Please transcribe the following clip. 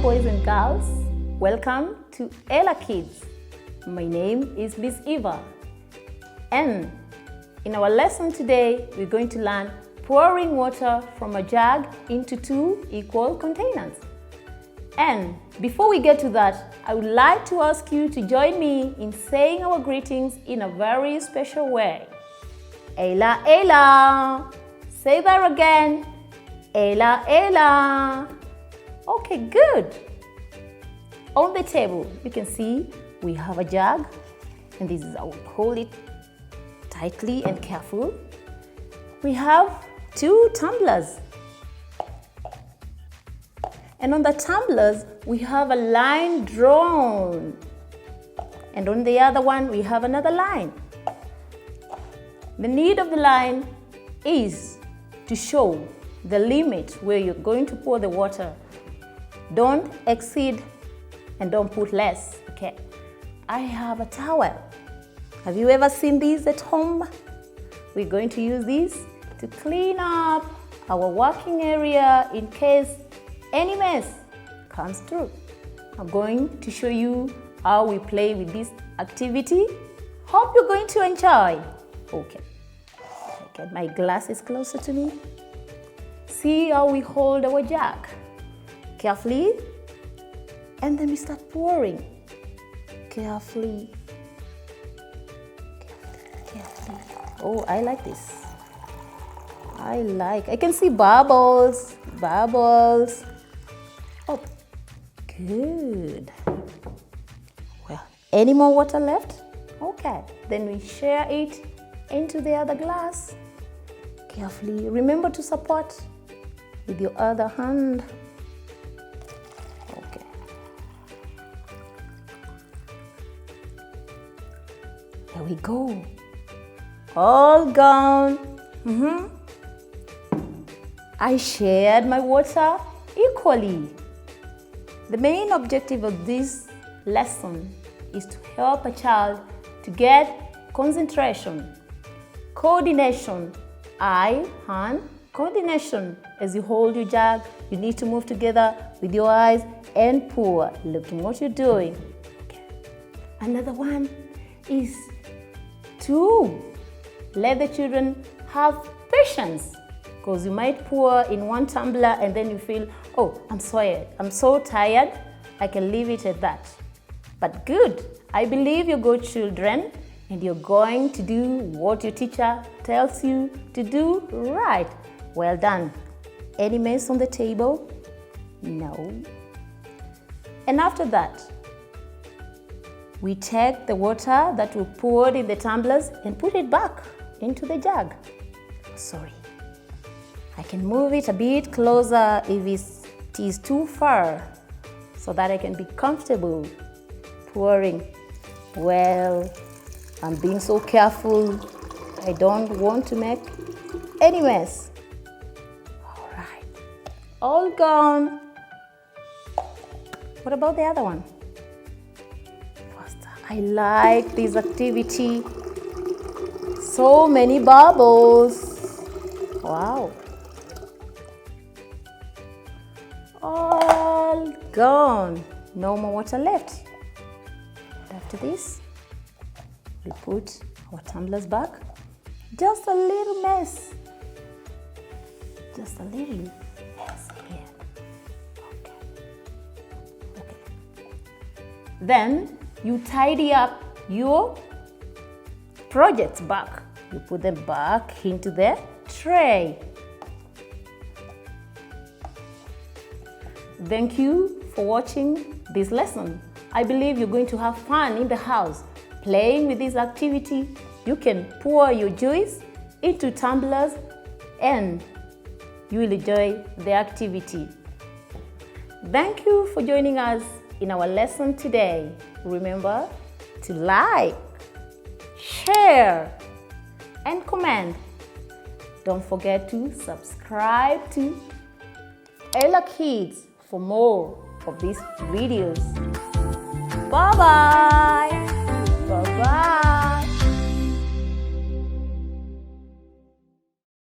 boys and girls. Welcome to ELA Kids. My name is Miss Eva. And in our lesson today, we're going to learn pouring water from a jug into 2 equal containers. And before we get to that, I would like to ask you to join me in saying our greetings in a very special way. ELA, ELA. Say that again. ELA, ELA. Okay, good. On the table, you can see we have a jug, and this is how we hold it tightly and careful. We have 2 tumblers. And on the tumblers, we have a line drawn. And on the other one, we have another line. The need of the line is to show the limit where you're going to pour the water. Don't exceed and don't put less, okay? I have a towel. Have you ever seen these at home? We're going to use these to clean up our working area in case any mess comes through. I'm going to show you how we play with this activity. Hope you're going to enjoy. Okay, I get my glasses closer to me. See how we hold our jug carefully, and then we start pouring carefully. Oh, I like this. I can see bubbles. Oh, good. Well, any more water left? Okay, then we share it into the other glass. Carefully, remember to support with your other hand. Okay. There we go. All gone. I shared my water equally. The main objective of this lesson is to help a child to get concentration, coordination, eye-hand coordination. As you hold your jug, you need to move together with your eyes and pour, looking what you're doing. Okay. Another one is to let the children have patience, because you might pour in one tumbler and then you feel, oh, I'm so tired, I can leave it at that. But good, I believe you're good children and you're going to do what your teacher tells you to do right. Well done. Any mess on the table? No. And after that, we take the water that we poured in the tumblers and put it back into the jug. Sorry. I can move it a bit closer if it is too far so that I can be comfortable pouring. Well, I'm being so careful. I don't want to make any mess. All right. All gone. What about the other one? I like this activity. So many bubbles. Wow. All gone. No more water left. After this, we put our tumblers back. Just a little mess. Just a little mess here. Okay. Then you tidy up your projects back. You put them back into the tray. Thank you for watching this lesson. I believe you're going to have fun in the house playing with this activity. You can pour your juice into tumblers and you will enjoy the activity. Thank you for joining us in our lesson today. Remember to like, share, and comment. Don't forget to subscribe to ELA Kids for more of these videos. Bye-bye.